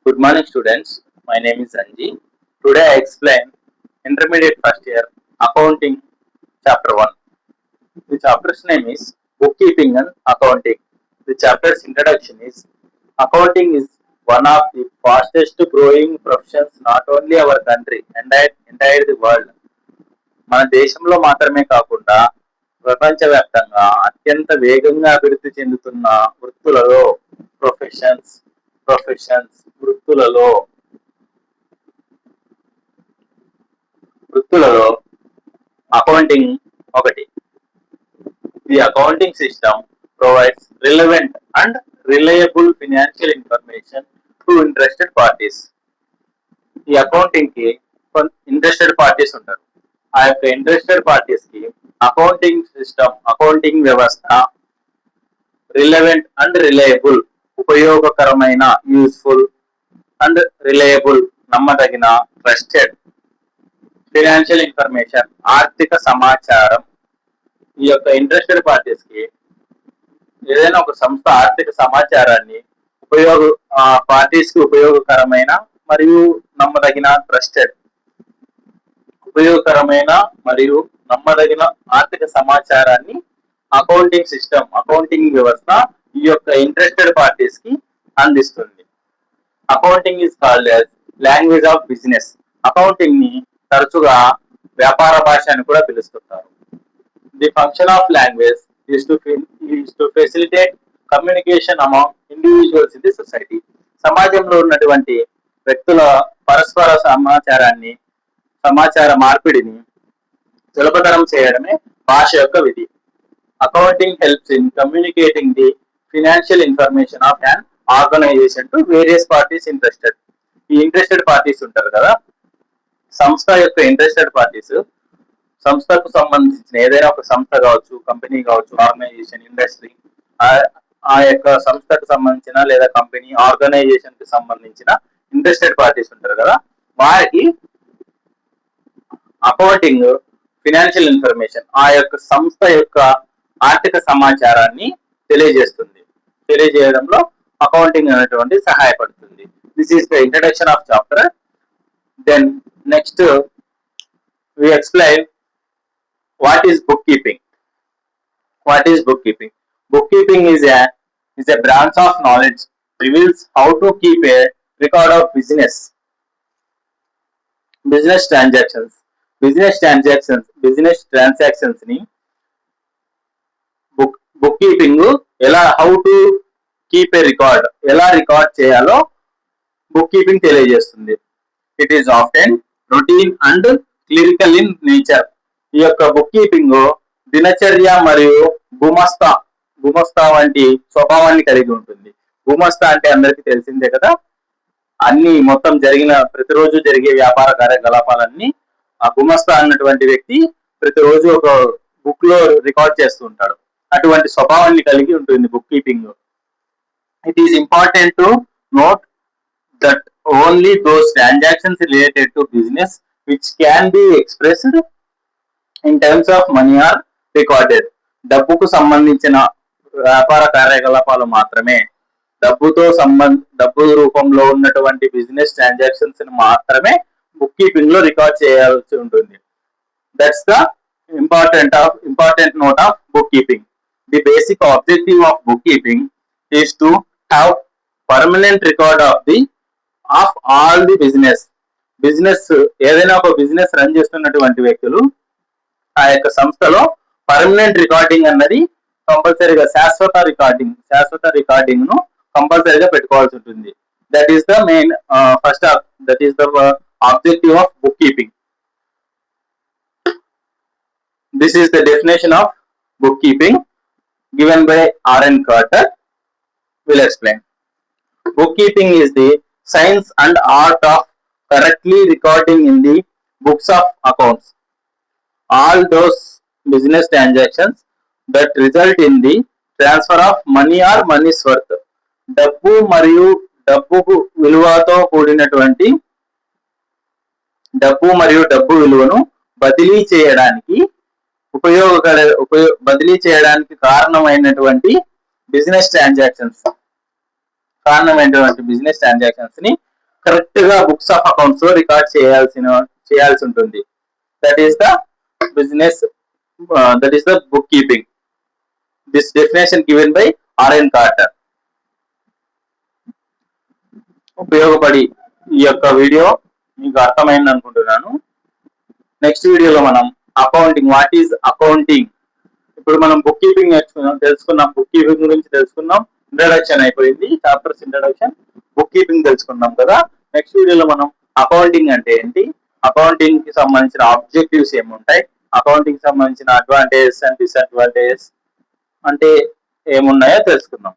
Good morning, students. My name is Anji. Today I explain intermediate first year accounting chapter 1. The chapter's name is bookkeeping and accounting. The chapter's introduction is accounting is one of the fastest growing professions not only our country and entire the world. మన దేశంలో మాత్రమే కాకుండా ప్రపంచవ్యాప్తంగా అత్యంత వేగంగా అభివృద్ధి చెందుతున్న వృత్తులలో ప్రొఫెషన్స్ వృత్తులలో అకౌంటింగ్ ఒకటి. The accounting system provides relevant and reliable financial information to interested parties. ఈ అకౌంటింగ్ కి ఇంట్రెస్టెడ్ పార్టీస్ ఉంటారు. ఆ యొక్క ఇంట్రెస్టెడ్ పార్టీస్ కి అకౌంటింగ్ సిస్టమ్, అకౌంటింగ్ వ్యవస్థ రిలవెంట్ అండ్ రిలయబుల్, ఉపయోగకరమైన, యూస్ఫుల్ అండ్ రిలయబుల్, నమ్మదగిన, ట్రస్టెడ్ ఫినాన్షియల్ ఇన్ఫర్మేషన్, ఆర్థిక సమాచారం. ఈ యొక్క ఇంట్రెస్టెడ్ పార్టీస్ కి ఏదైనా ఒక సంస్థ ఆర్థిక సమాచారాన్ని పార్టీస్ కి ఉపయోగకరమైన మరియు నమ్మదగిన, ట్రస్టెడ్, ఉపయోగకరమైన మరియు నమ్మదగిన ఆర్థిక సమాచారాన్ని అకౌంటింగ్ సిస్టమ్, అకౌంటింగ్ వ్యవస్థ ఈ యొక్క ఇంట్రెస్టెడ్ పార్టీస్ కి అందిస్తుంది. Accounting is called as language of business. Accounting ని తరచుగా వ్యాపార భాష అని కూడా పిలుస్తుంటారు. The function of language is to facilitate communication among individuals in the society. సమాజంలో ఉన్నటువంటి వ్యక్తుల పరస్పర సమాచార మార్పిడిని సులభతరం చేయడమే భాష యొక్క విధి. Accounting helps in communicating the financial information of an organization to various parties interested. ఈ ఇంట్రెస్టెడ్ పార్టీస్ ఉంటారు కదా, సంస్థ యొక్క ఇంట్రెస్టెడ్ పార్టీస్, సంస్థకు సంబంధించిన ఏదైనా ఒక సంస్థ కావచ్చు, కంపెనీ కావచ్చు, ఆర్గనైజేషన్, ఇండస్ట్రీ, ఆ యొక్క సంస్థకు సంబంధించిన లేదా కంపెనీ, ఆర్గనైజేషన్ కి సంబంధించిన ఇంట్రెస్టెడ్ పార్టీస్ ఉంటారు కదా, వారికి అకౌంటింగ్ ఫినాన్షియల్ ఇన్ఫర్మేషన్, ఆ యొక్క సంస్థ యొక్క ఆర్థిక సమాచారాన్ని తెలియజేయడంలో అకౌంటింగ్ అనేటువంటి సహాయపడుతుంది. This is the introduction of chapter. Then next we explain what is bookkeeping. Bookkeeping is a branch of knowledge, reveals how to keep a record of business transactions ని bookkeeping ఎలా, how to keep a record, ఎలా record చేయాలో bookkeeping తెలియజేస్తుంది. It is often routine and clerical in nature. ఈ యొక్క book keeping దినచర్య మరియు గుమస్తా వంటి స్వభావాన్ని కలిగి ఉంటుంది. గుమస్తా అంటే అందరికీ తెలిసిందే కదా, అన్ని మొత్తం ప్రతిరోజు జరిగే వ్యాపార కార్యకలాపాలన్నీ ఆ గుమస్తా అన్నటువంటి వ్యక్తి ప్రతిరోజు ఒక బుక్ లో రికార్డ్ చేస్తూ ఉంటాడు. అటువంటి స్వభావాన్ని కలిగి ఉంటుంది book keeping. It is important to note that only those transactions related to business which can be expressed in terms of money are recorded. డబ్బుకు సంబంధించిన వ్యాపార కార్యకలాపాలు మాత్రమే, డబ్బు రూపంలో ఉన్నటువంటి బిజినెస్ ట్రాన్సాక్షన్స్ మాత్రమే బుక్ కీపింగ్ లో రికార్డ్ చేయాల్సి ఉంటుంది. That's the important note of book keeping. The basic objective of book keeping is to have permanent record of all the business. ఏదైనా ఒక బిజినెస్ రన్ చేస్తున్నటువంటి వ్యక్తులు ఆ యొక్క సంస్థలో పర్మనెంట్ రికార్డింగ్ అన్నది కంపల్సరీగా, శాశ్వత రికార్డింగ్ ను కంపల్సరీగా పెట్టుకోవాల్సి ఉంటుంది. That is the main that is the objective of book keeping. This is the definition of book keeping given by R.N. Carter. Will explain. Bookkeeping is the science and art of correctly recording in the books of accounts all those business transactions that result in the transfer of money or money's worth. డబ్బు మరియు డబ్బు విలువను బదిలీ చేయడానికి కారణమైనటువంటి business transactions ని correct గా books of accounts లో రికార్డ్ చేయాల్సి ఉంటుంది. That is the business, that is the book keeping. This definition given by RN Carter. ఉపయోగపడి ఈ యొక్క వీడియో మీకు అర్థమైంది అనుకుంటున్నాను. నెక్స్ట్ వీడియోలో మనం అకౌంటింగ్, వాట్ ఈజ్ అకౌంటింగ్, ఇప్పుడు మనం బుక్ కీపింగ్ తెలుసుకున్నాం, బుక్ కీపింగ్ గురించి తెలుసుకున్నాం, ఇంట్రడక్షన్ అయిపోయింది, చాప్టర్స్ ఇంట్రడక్షన్, బుక్ కీపింగ్ తెలుసుకున్నాం కదా. నెక్స్ట్ వీడియోలో మనం అకౌంటింగ్ అంటే ఏంటి, అకౌంటింగ్ కి సంబంధించిన ఆబ్జెక్టివ్స్ ఏముంటాయి, అకౌంటింగ్ కి సంబంధించిన అడ్వాంటేజెస్ అండ్ డిసడ్వాంటేజెస్ అంటే ఏమున్నాయో తెలుసుకుందాం.